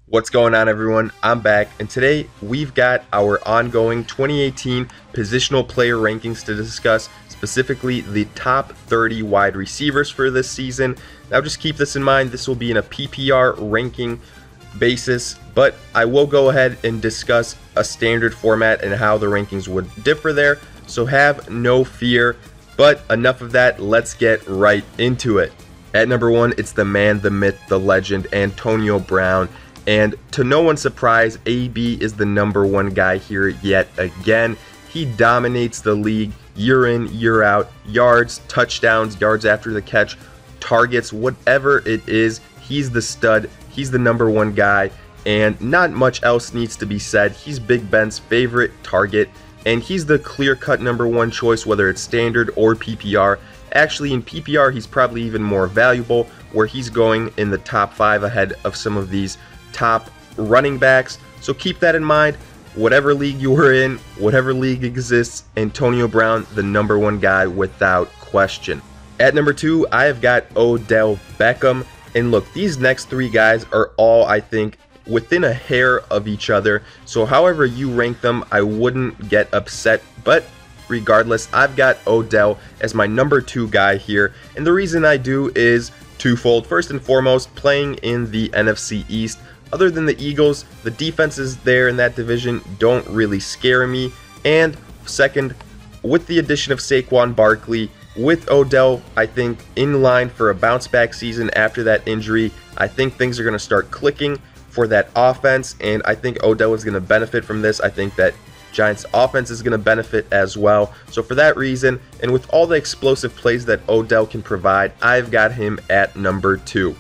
What's going on, everyone? I'm back, and today we've got our ongoing 2018 positional player rankings to discuss, specifically the top 30 wide receivers for this season. Now just keep this in mind, this will be in a PPR ranking basis, but I will go ahead and discuss a standard format and how the rankings would differ there, so have no fear. But enough of that, let's get right into it. At number 1, it's the man, the myth, the legend, Antonio Brown. And to no one's surprise, AB is the number 1 guy here yet again. He dominates the league year in, year out. Yards, touchdowns, yards after the catch, targets, whatever it is, he's the stud. He's the number 1 guy, and not much else needs to be said. He's Big Ben's favorite target, and he's the clear-cut number 1 choice, whether it's standard or PPR. Actually, in PPR, he's probably even more valuable, where he's going in the top 5 ahead of some of these top running backs. So keep that in mind. Whatever league you are in, whatever league exists, Antonio Brown, the number 1 guy without question. At number 2, I have got Odell Beckham. And look, these next 3 guys are all, I think, within a hair of each other. So however you rank them, I wouldn't get upset. But regardless, I've got Odell as my number 2 guy here. And the reason I do is twofold. First and foremost, playing in the NFC East. Other than the Eagles, the defenses there in that division don't really scare me. And second, with the addition of Saquon Barkley, with Odell, I think, in line for a bounce-back season after that injury, I think things are going to start clicking for that offense, and I think Odell is going to benefit from this. I think that Giants' offense is going to benefit as well. So for that reason, and with all the explosive plays that Odell can provide, I've got him at number 2.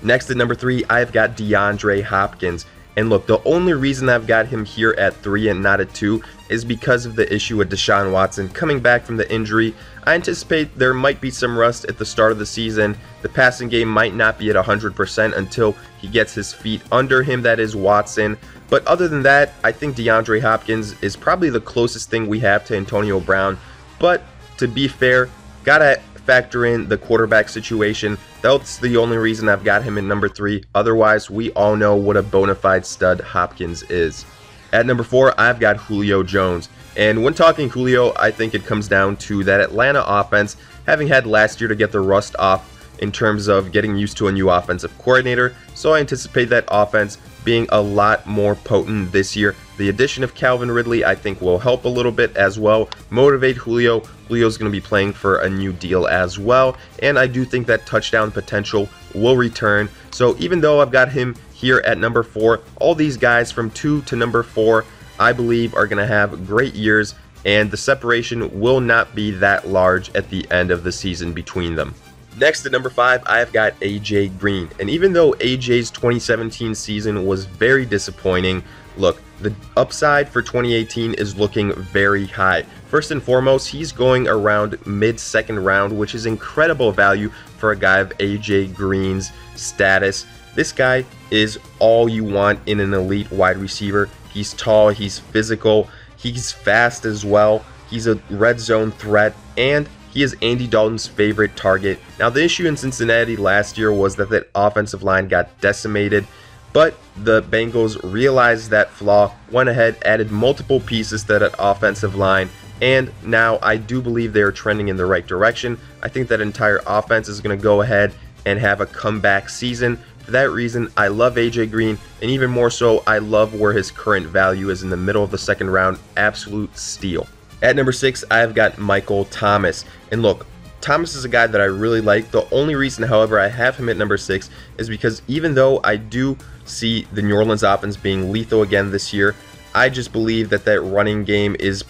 Next at number 3, I've got Deandre Hopkins. And look, the only reason I've got him here at 3 and not at 2 is because of the issue with Deshaun Watson coming back from the injury. I anticipate there might be some rust at the start of the season. The passing game might not be at 100% until he gets his feet under him, that is Watson. But other than that, I think DeAndre Hopkins is probably the closest thing we have to Antonio Brown. But to be fair, gotta factor in the quarterback situation. That's the only reason I've got him in number 3. Otherwise, we all know what a bona fide stud Hopkins is. At number 4, I've got Julio Jones. And when talking Julio, I think it comes down to that Atlanta offense, having had last year to get the rust off in terms of getting used to a new offensive coordinator. So I anticipate that offense being a lot more potent this year. The addition of Calvin Ridley, I think, will help a little bit as well, motivate Julio. Julio's going to be playing for a new deal as well, and I do think that touchdown potential will return. So even though I've got him here at number 4, all these guys from 2 to number 4, I believe are going to have great years, and the separation will not be that large at the end of the season between them. Next at number 5, I've got AJ Green. And even though AJ's 2017 season was very disappointing, look, the upside for 2018 is looking very high. First and foremost, he's going around mid-second round, which is incredible value for a guy of AJ Green's status. This guy is all you want in an elite wide receiver. He's tall, he's physical, he's fast as well. He's a red zone threat, and he is Andy Dalton's favorite target. Now, the issue in Cincinnati last year was that offensive line got decimated, but the Bengals realized that flaw, went ahead, added multiple pieces to that offensive line, and now I do believe they are trending in the right direction. I think that entire offense is going to go ahead and have a comeback season. For that reason, I love AJ Green, and even more so, I love where his current value is in the middle of the second round. Absolute steal. At number 6, I've got Michael Thomas. And look, Thomas is a guy that I really like. The only reason, however, I have him at number 6 is because even though I do see the New Orleans offense being lethal again this year, I just believe that that running game is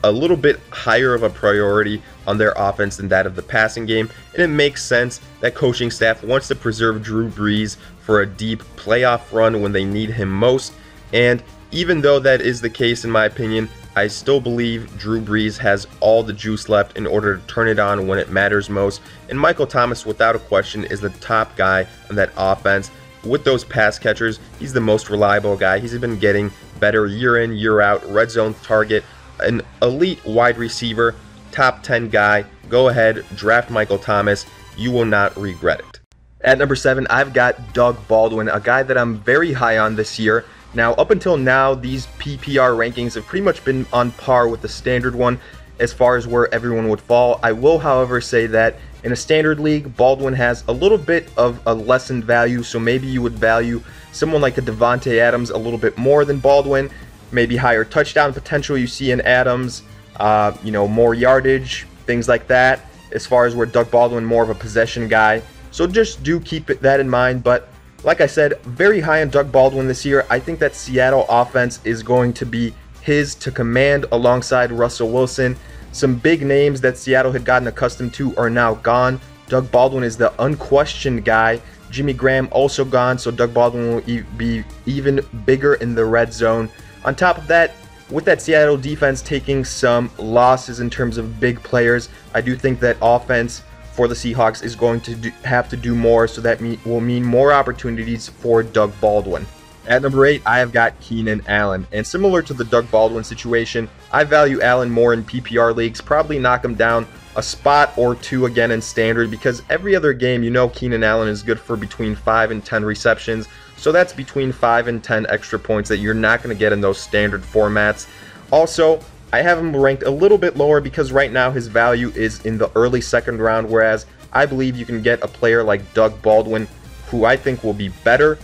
a little bit higher of a priority on their offense than that of the passing game. And it makes sense that coaching staff wants to preserve Drew Brees for a deep playoff run when they need him most. And even though that is the case, in my opinion, I still believe Drew Brees has all the juice left in order to turn it on when it matters most. And Michael Thomas, without a question, is the top guy on that offense. With those pass catchers, he's the most reliable guy. He's been getting better year in, year out. Red zone target, an elite wide receiver, top 10 guy. Go ahead, draft Michael Thomas. You will not regret it. At number 7, I've got Doug Baldwin, a guy that I'm very high on this year. Now, up until now, these PPR rankings have pretty much been on par with the standard one as far as where everyone would fall. I will, however, say that in a standard league, Baldwin has a little bit of a lessened value, so maybe you would value someone like a Davante Adams a little bit more than Baldwin, maybe higher touchdown potential you see in Adams, more yardage, things like that, as far as where Doug Baldwin more of a possession guy. So just do keep that in mind. But like I said, very high on Doug Baldwin this year. I think that Seattle offense is going to be his to command alongside Russell Wilson. Some big names that Seattle had gotten accustomed to are now gone. Doug Baldwin is the unquestioned guy. Jimmy Graham also gone, so Doug Baldwin will be even bigger in the red zone. On top of that, with that Seattle defense taking some losses in terms of big players, I do think that offense for the Seahawks is going to have to do more, so that will mean more opportunities for Doug Baldwin. At number 8, I have got Keenan Allen, and similar to the Doug Baldwin situation, I value Allen more in PPR leagues, probably knock him down a spot or two again in standard, because every other game Keenan Allen is good for between 5 and 10 receptions, so that's between 5 and 10 extra points that you're not going to get in those standard formats. Also, I have him ranked a little bit lower because right now his value is in the early second round, whereas I believe you can get a player like Doug Baldwin, who I think will be better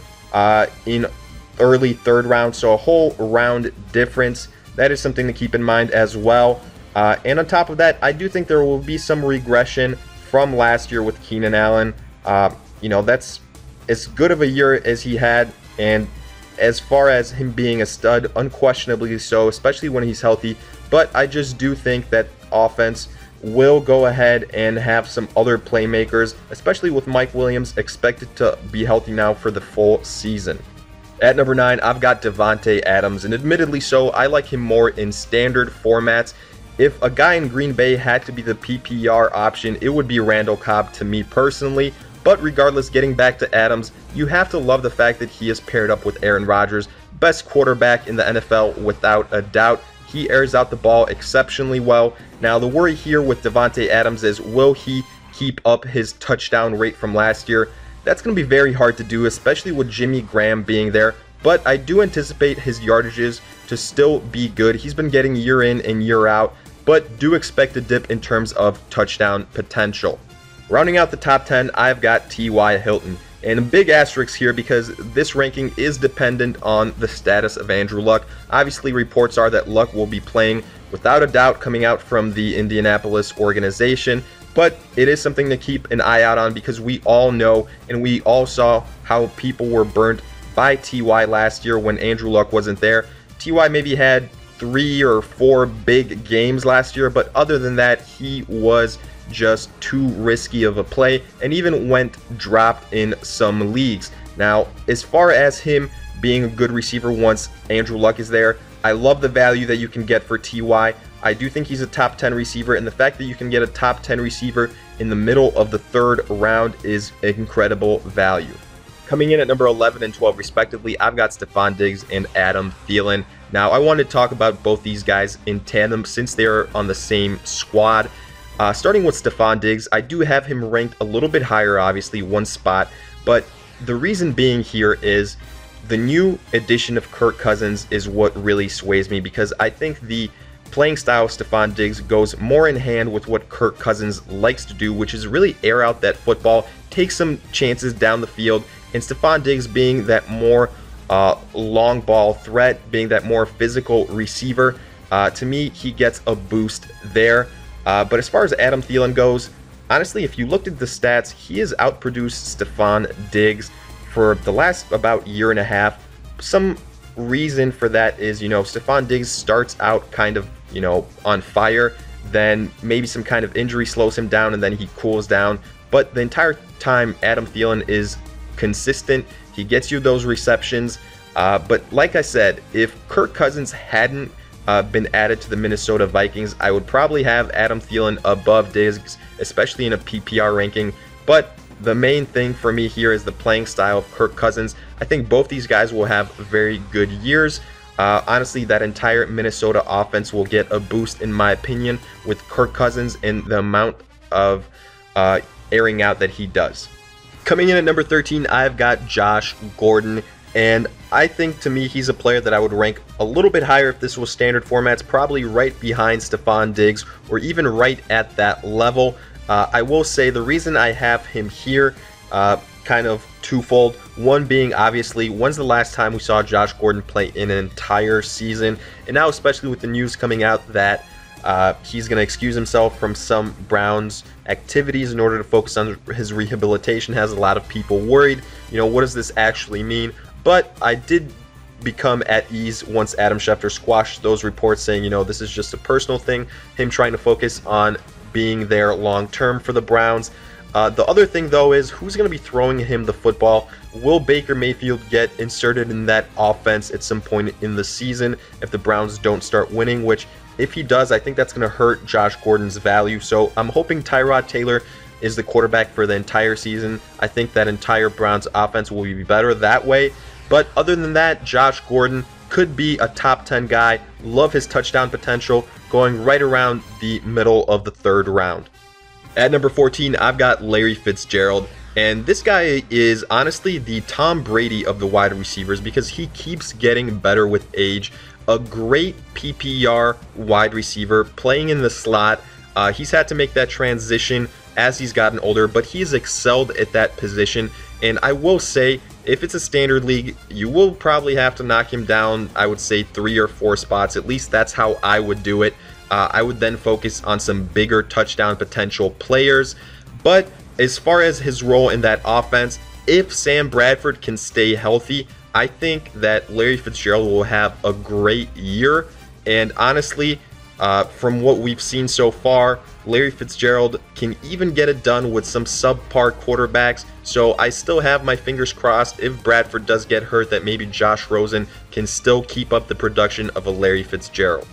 in early third round, so a whole round difference. That is something to keep in mind as well. And on top of that, I do think there will be some regression from last year with Keenan Allen. That's as good of a year as he had, and as far as him being a stud, unquestionably so, especially when he's healthy. But I just do think that offense will go ahead and have some other playmakers, especially with Mike Williams expected to be healthy now for the full season. At number 9, I've got Davante Adams, and admittedly so, I like him more in standard formats. If a guy in Green Bay had to be the PPR option, it would be Randall Cobb to me personally. But regardless, getting back to Adams, you have to love the fact that he is paired up with Aaron Rodgers, best quarterback in the NFL without a doubt. He airs out the ball exceptionally well. Now, the worry here with Davante Adams is, will he keep up his touchdown rate from last year? That's going to be very hard to do, especially with Jimmy Graham being there. But I do anticipate his yardages to still be good. He's been getting year in and year out, but do expect a dip in terms of touchdown potential. Rounding out the top 10, I've got T.Y. Hilton. And a big asterisk here because this ranking is dependent on the status of Andrew Luck. Obviously, reports are that Luck will be playing without a doubt coming out from the Indianapolis organization. But it is something to keep an eye out on because we all know and we all saw how people were burnt by T.Y. last year when Andrew Luck wasn't there. T.Y. maybe had 3 or 4 big games last year, but other than that, he was just too risky of a play and even went dropped in some leagues. Now, as far as him being a good receiver once Andrew Luck is there, I love the value that you can get for T.Y. I do think he's a top 10 receiver, and the fact that you can get a top 10 receiver in the middle of the third round is incredible value. Coming in at number 11 and 12 respectively, I've got Stefon Diggs and Adam Thielen. Now, I wanted to talk about both these guys in tandem since they're on the same squad. Starting with Stefon Diggs, I do have him ranked a little bit higher, obviously, one spot, but the reason being here is the new addition of Kirk Cousins is what really sways me, because I think the playing style of Stefon Diggs goes more in hand with what Kirk Cousins likes to do, which is really air out that football, take some chances down the field, and Stefon Diggs being that more long ball threat, being that more physical receiver, to me, he gets a boost there. But as far as Adam Thielen goes, honestly, if you looked at the stats, he has outproduced Stefon Diggs for the last about year and a half. Some reason for that is, Stefon Diggs starts out kind of, on fire, then maybe some kind of injury slows him down, and then he cools down. But the entire time, Adam Thielen is consistent. He gets you those receptions. But like I said, if Kirk Cousins hadn't been added to the Minnesota Vikings, I would probably have Adam Thielen above Diggs, especially in a PPR ranking. But the main thing for me here is the playing style of Kirk Cousins. I think both these guys will have very good years. Honestly, that entire Minnesota offense will get a boost, in my opinion, with Kirk Cousins and the amount of airing out that he does. Coming in at number 13, I've got Josh Gordon, and I think to me he's a player that I would rank a little bit higher if this was standard formats, probably right behind Stefon Diggs or even right at that level. I will say the reason I have him here, kind of twofold. One being, obviously, when's the last time we saw Josh Gordon play in an entire season? And now, especially with the news coming out that he's going to excuse himself from some Browns activities in order to focus on his rehabilitation, has a lot of people worried. You know, what does this actually mean? But I did become at ease once Adam Schefter squashed those reports saying, you know, this is just a personal thing, him trying to focus on being there long term for the Browns. The other thing, though, is who's going to be throwing him the football? Will Baker Mayfield get inserted in that offense at some point in the season if the Browns don't start winning? Which, if he does, I think that's going to hurt Josh Gordon's value. So I'm hoping Tyrod Taylor is the quarterback for the entire season. I think that entire Browns offense will be better that way. But other than that, Josh Gordon could be a top 10 guy. Love his touchdown potential, going right around the middle of the third round. At number 14, I've got Larry Fitzgerald, and this guy is honestly the Tom Brady of the wide receivers because he keeps getting better with age. A great PPR wide receiver playing in the slot. He's had to make that transition as he's gotten older, but he's excelled at that position. And I will say, if it's a standard league, you will probably have to knock him down, I would say 3 or 4 spots. At least that's how I would do it. I would then focus on some bigger touchdown potential players. But as far as his role in that offense, if Sam Bradford can stay healthy, I think that Larry Fitzgerald will have a great year. And honestly, from what we've seen so far, Larry Fitzgerald can even get it done with some subpar quarterbacks. So I still have my fingers crossed if Bradford does get hurt that maybe Josh Rosen can still keep up the production of a Larry Fitzgerald.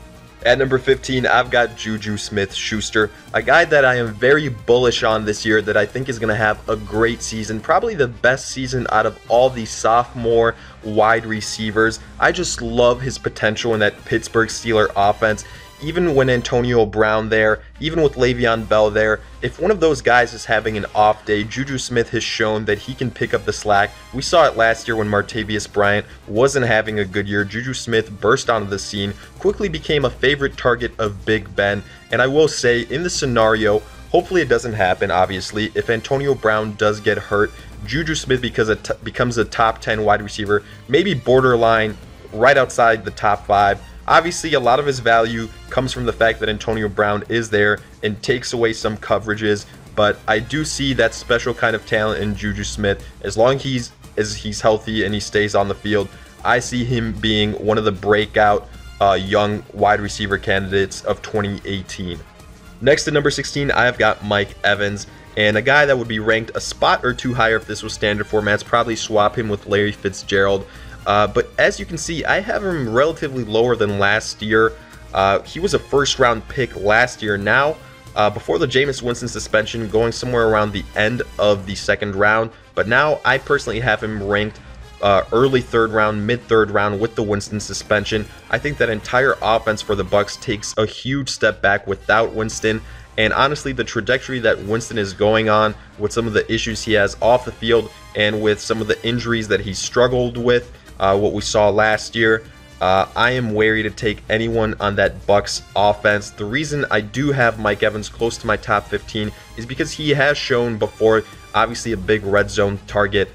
At number 15, I've got Juju Smith-Schuster, a guy that I am very bullish on this year that I think is going to have a great season, probably the best season out of all the sophomore wide receivers. I just love his potential in that Pittsburgh Steelers offense. Even when Antonio Brown there, even with Le'Veon Bell there, if one of those guys is having an off day, Juju Smith has shown that he can pick up the slack. We saw it last year when Martavius Bryant wasn't having a good year. Juju Smith burst onto the scene, quickly became a favorite target of Big Ben. And I will say, in the scenario, hopefully it doesn't happen, obviously, if Antonio Brown does get hurt, Juju Smith becomes a top 10 wide receiver, maybe borderline right outside the top 5. Obviously, a lot of his value comes from the fact that Antonio Brown is there and takes away some coverages, but I do see that special kind of talent in Juju Smith. As long as he's healthy and he stays on the field, I see him being one of the breakout young wide receiver candidates of 2018. Next at number 16, I've got Mike Evans, and a guy that would be ranked a spot or 2 higher if this was standard formats, probably swap him with Larry Fitzgerald. But as you can see, I have him relatively lower than last year. He was a first-round pick last year. Now, before the Jameis Winston suspension, going somewhere around the end of the 2nd round. But now, I personally have him ranked early 3rd round, mid-3rd round with the Winston suspension. I think that entire offense for the Bucs takes a huge step back without Winston. And honestly, the trajectory that Winston is going on with some of the issues he has off the field and with some of the injuries that he struggled with, what we saw last year, I am wary to take anyone on that Bucs offense. The reason I do have Mike Evans close to my top 15 is because he has shown before, obviously a big red zone target.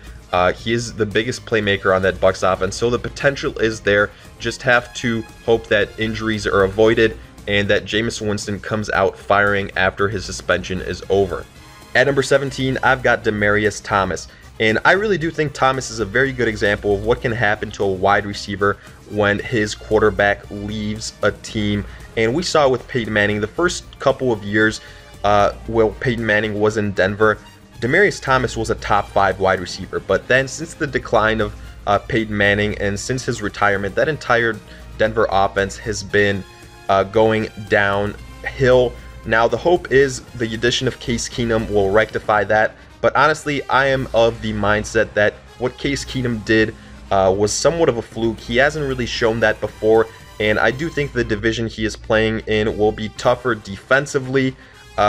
He is the biggest playmaker on that Bucs offense, so the potential is there. Just have to hope that injuries are avoided and that Jameis Winston comes out firing after his suspension is over. At number 17, I've got Demaryius Thomas. And I really do think Thomas is a very good example of what can happen to a wide receiver when his quarterback leaves a team. And we saw with Peyton Manning the first couple of years while Peyton Manning was in Denver, Demaryius Thomas was a top 5 wide receiver. But then since the decline of Peyton Manning and since his retirement, that entire Denver offense has been going downhill. Now the hope is the addition of Case Keenum will rectify that. But honestly, I am of the mindset that what Case Keenum did was somewhat of a fluke. He hasn't really shown that before, and I do think the division he is playing in will be tougher defensively.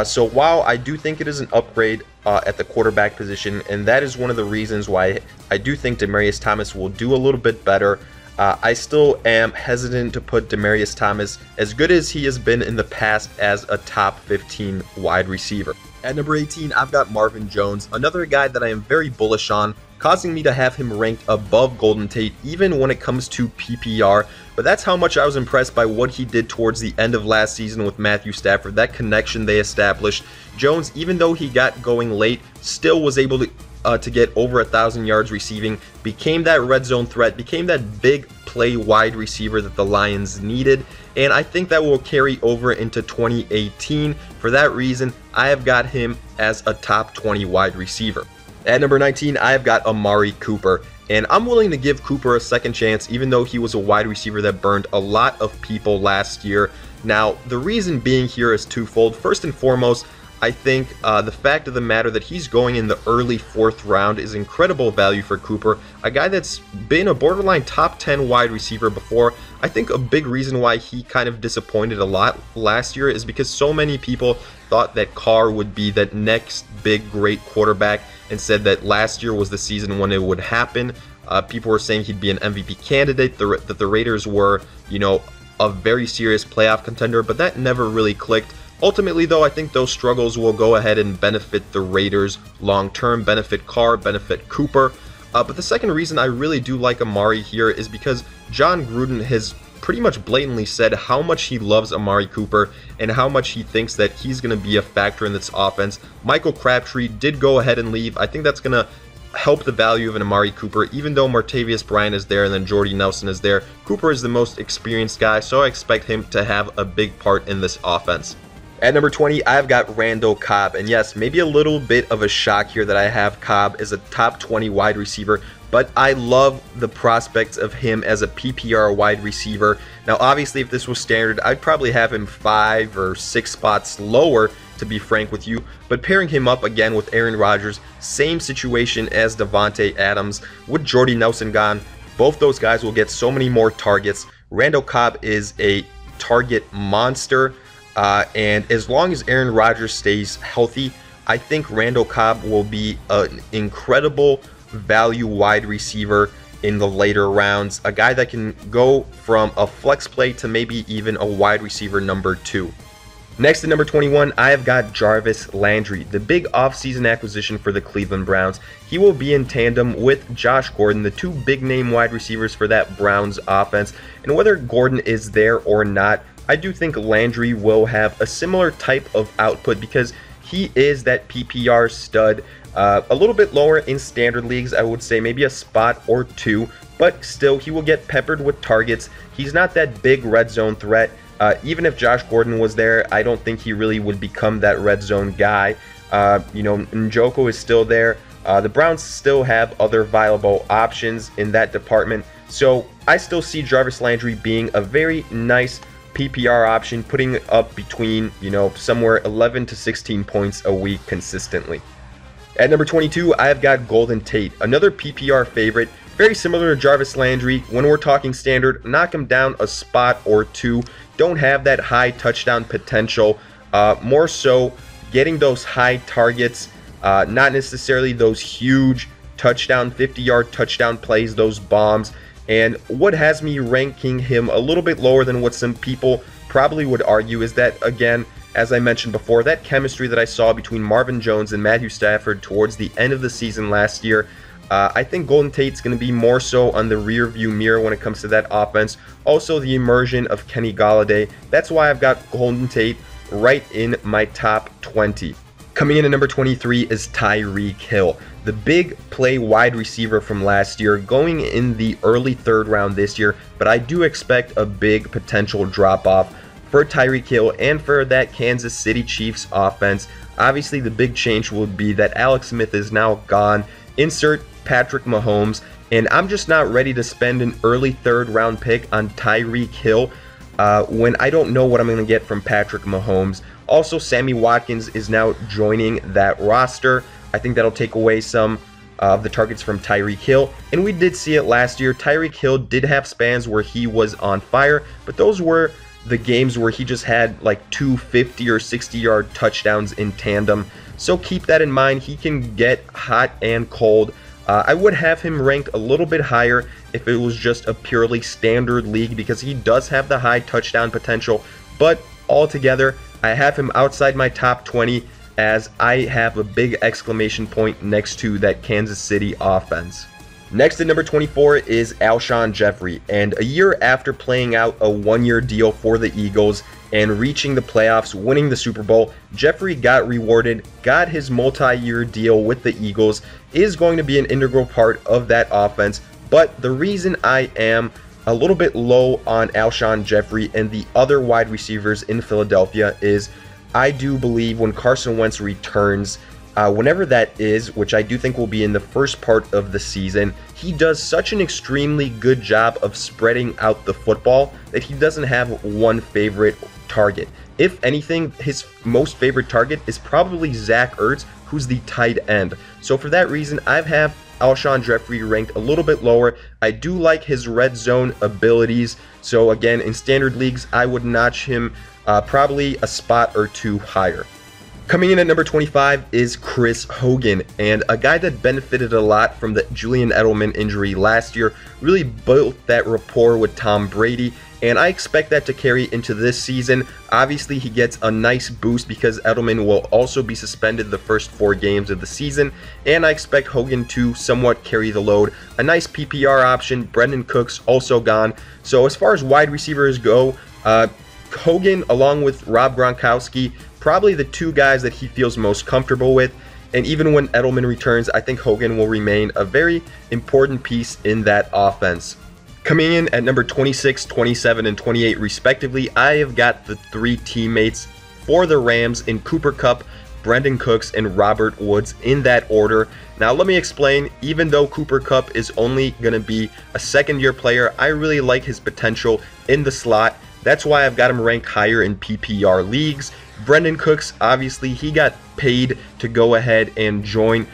So while I do think it is an upgrade at the quarterback position, and that is one of the reasons why I do think Demaryius Thomas will do a little bit better. I still am hesitant to put Demaryius Thomas, as good as he has been in the past, as a top 15 wide receiver. At number 18, I've got Marvin Jones, another guy that I am very bullish on, causing me to have him ranked above Golden Tate even when it comes to PPR. But that's how much I was impressed by what he did towards the end of last season with Matthew Stafford, that connection they established. Jones, even though he got going late, still was able to get over 1,000 yards receiving, became that red zone threat, became that big play wide receiver that the Lions needed, and I think that will carry over into 2018. For that reason, I have got him as a top 20 wide receiver. At number 19, I have got Amari Cooper, and I'm willing to give Cooper a second chance, even though he was a wide receiver that burned a lot of people last year. Now, the reason being here is twofold. First and foremost, I think the fact of the matter that he's going in the early 4th round is incredible value for Cooper, a guy that's been a borderline top 10 wide receiver before. I think a big reason why he kind of disappointed a lot last year is because so many people thought that Carr would be that next big great quarterback, and said that last year was the season when it would happen. People were saying he'd be an MVP candidate, that the Raiders were, you know, a very serious playoff contender, but that never really clicked. Ultimately, though, I think those struggles will go ahead and benefit the Raiders long-term, benefit Carr, benefit Cooper. But the second reason I really do like Amari here is because John Gruden has pretty much blatantly said how much he loves Amari Cooper and how much he thinks that he's going to be a factor in this offense. Michael Crabtree did go ahead and leave. I think that's going to help the value of an Amari Cooper, even though Martavius Bryant is there and then Jordy Nelson is there. Cooper is the most experienced guy, so I expect him to have a big part in this offense. At number 20, I've got Randall Cobb, and yes, maybe a little bit of a shock here that I have Cobb as a top 20 wide receiver, but I love the prospects of him as a PPR wide receiver. Now, obviously, if this was standard, I'd probably have him 5 or 6 spots lower, to be frank with you, but pairing him up again with Aaron Rodgers, same situation as Davante Adams, with Jordy Nelson gone, both those guys will get so many more targets. Randall Cobb is a target monster. And as long as Aaron Rodgers stays healthy, I think Randall Cobb will be an incredible value wide receiver in the later rounds. A guy that can go from a flex play to maybe even a wide receiver number 2. Next at number 21, I have got Jarvis Landry, the big offseason acquisition for the Cleveland Browns. He will be in tandem with Josh Gordon, the 2 big name wide receivers for that Browns offense. And whether Gordon is there or not, I do think Landry will have a similar type of output because he is that PPR stud. A little bit lower in standard leagues, I would say maybe a spot or 2, but still he will get peppered with targets. He's not that big red zone threat. Even if Josh Gordon was there, I don't think he really would become that red zone guy. You know, Njoku is still there. The Browns still have other viable options in that department. So I still see Jarvis Landry being a very nice PPR option, putting up between, you know, somewhere 11 to 16 points a week consistently. At number 22, I have got Golden Tate, another PPR favorite, very similar to Jarvis Landry. When we're talking standard, knock him down a spot or 2. Don't have that high touchdown potential. More so getting those high targets, not necessarily those huge touchdown, 50-yard touchdown plays, those bombs. And what has me ranking him a little bit lower than what some people probably would argue is that, again, as I mentioned before, that chemistry that I saw between Marvin Jones and Matthew Stafford towards the end of the season last year, I think Golden Tate's going to be more so on the rear view mirror when it comes to that offense. Also, the immersion of Kenny Golladay. That's why I've got Golden Tate right in my top 20. Coming in at number 23 is Tyreek Hill, the big play wide receiver from last year, going in the early 3rd round this year, but I do expect a big potential drop-off for Tyreek Hill and for that Kansas City Chiefs offense. Obviously, the big change will be that Alex Smith is now gone. Insert Patrick Mahomes, and I'm just not ready to spend an early 3rd round pick on Tyreek Hill when I don't know what I'm going to get from Patrick Mahomes. Also, Sammy Watkins is now joining that roster. I think that'll take away some of the targets from Tyreek Hill. And we did see it last year. Tyreek Hill did have spans where he was on fire, but those were, the games where he just had like 250 or 60-yard touchdowns in tandem. So keep that in mind. He can get hot and cold. I would have him ranked a little bit higher if it was just a purely standard league, because he does have the high touchdown potential. But altogether, I have him outside my top 20, as I have a big exclamation point next to that Kansas City offense. Next at number 24 is Alshon Jeffery, and a year after playing out a one-year deal for the Eagles and reaching the playoffs, winning the Super Bowl, Jeffery got rewarded, got his multi-year deal with the Eagles, is going to be an integral part of that offense. But the reason I am a little bit low on Alshon Jeffery and the other wide receivers in Philadelphia is I do believe when Carson Wentz returns, whenever that is, which I do think will be in the first part of the season, he does such an extremely good job of spreading out the football that he doesn't have one favorite target. If anything, his most favorite target is probably Zach Ertz, who's the tight end. So for that reason, I have Alshon Jeffery ranked a little bit lower. I do like his red zone abilities. So again, in standard leagues, I would notch him probably a spot or two higher. Coming in at number 25 is Chris Hogan, and a guy that benefited a lot from the Julian Edelman injury last year, really built that rapport with Tom Brady, and I expect that to carry into this season. Obviously, he gets a nice boost because Edelman will also be suspended the first 4 games of the season, and I expect Hogan to somewhat carry the load. A nice PPR option. Brandin Cooks also gone. So as far as wide receivers go, Hogan along with Rob Gronkowski, probably the two guys that he feels most comfortable with. And even when Edelman returns, I think Hogan will remain a very important piece in that offense. Coming in at number 26, 27, and 28 respectively, I have got the 3 teammates for the Rams in Cooper Kupp, Brandin Cooks, and Robert Woods in that order. Now let me explain. Even though Cooper Kupp is only going to be a second-year player, I really like his potential in the slot. That's why I've got him ranked higher in PPR leagues. Brandin Cooks, obviously, he got paid to go ahead and join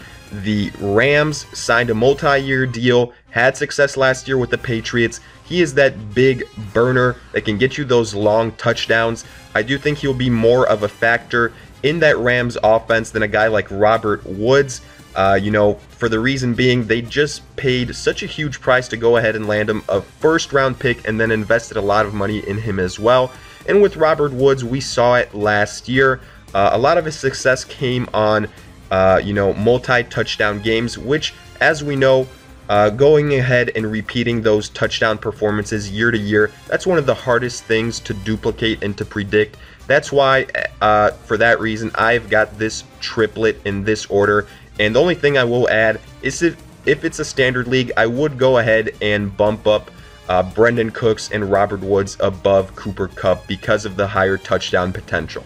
the Rams, signed a multi-year deal, had success last year with the Patriots. He is that big burner that can get you those long touchdowns. I do think he'll be more of a factor in that Rams offense than a guy like Robert Woods. For the reason being, they just paid such a huge price to go ahead and land him a first-round pick and then invested a lot of money in him as well. And with Robert Woods, we saw it last year. A lot of his success came on, multi-touchdown games, which, as we know, going ahead and repeating those touchdown performances year to year, that's one of the hardest things to duplicate and to predict. That's why, for that reason, I've got this triplet in this order. And the only thing I will add is if it's a standard league, I would go ahead and bump up Brandin Cooks and Robert Woods above Cooper Kupp because of the higher touchdown potential.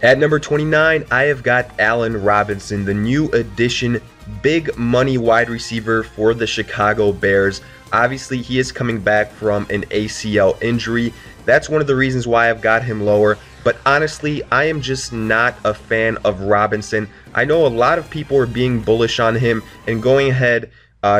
At number 29, I have got Allen Robinson, the new addition, big money wide receiver for the Chicago Bears. Obviously, he is coming back from an ACL injury. That's one of the reasons why I've got him lower. But honestly, I am just not a fan of Robinson. I know a lot of people are being bullish on him and going ahead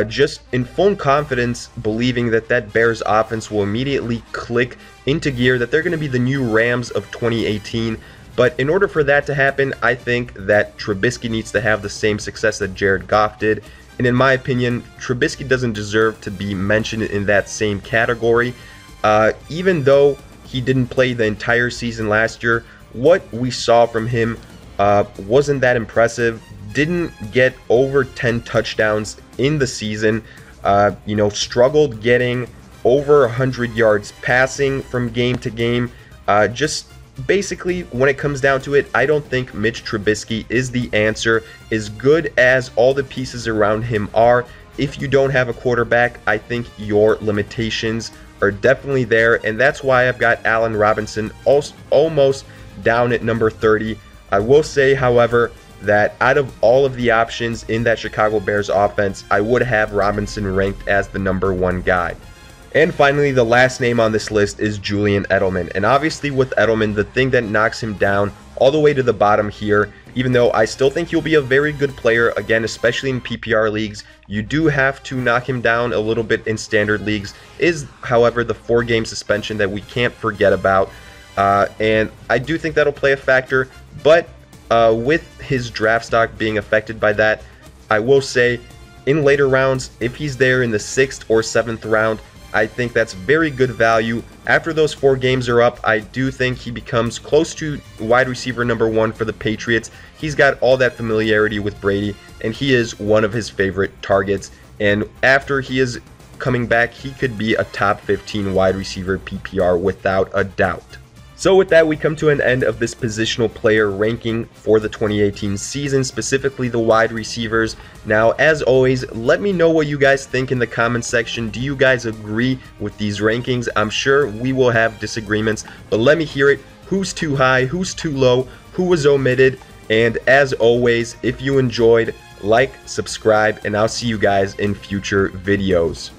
just in full confidence, believing that that Bears offense will immediately click into gear, that they're going to be the new Rams of 2018. But in order for that to happen, I think that Trubisky needs to have the same success that Jared Goff did. And in my opinion, Trubisky doesn't deserve to be mentioned in that same category. Even though he didn't play the entire season last year, what we saw from him wasn't that impressive. Didn't get over 10 touchdowns in the season. Struggled getting over 100 yards passing from game to game. Just basically, when it comes down to it, I don't think Mitch Trubisky is the answer. As good as all the pieces around him are, if you don't have a quarterback, I think your limitations are definitely there, and that's why I've got Allen Robinson almost down at number 30. I will say, however, that out of all of the options in that Chicago Bears offense, I would have Robinson ranked as the number 1 guy. And finally, the last name on this list is Julian Edelman. And obviously with Edelman, the thing that knocks him down all the way to the bottom here. Even though I still think he'll be a very good player, again, especially in PPR leagues, you do have to knock him down a little bit in standard leagues, is, however, the 4-game suspension that we can't forget about. And I do think that'll play a factor, but with his draft stock being affected by that, I will say in later rounds, if he's there in the 6th or 7th round, I think that's very good value. After those 4 games are up, I do think he becomes close to wide receiver number 1 for the Patriots. He's got all that familiarity with Brady, and he is one of his favorite targets. And after he is coming back, he could be a top 15 wide receiver PPR without a doubt. So with that, we come to an end of this positional player ranking for the 2018 season, specifically the wide receivers. Now, as always, let me know what you guys think in the comments section. Do you guys agree with these rankings? I'm sure we will have disagreements, but let me hear it. Who's too high? Who's too low? Who was omitted? And as always, if you enjoyed, like, subscribe, and I'll see you guys in future videos.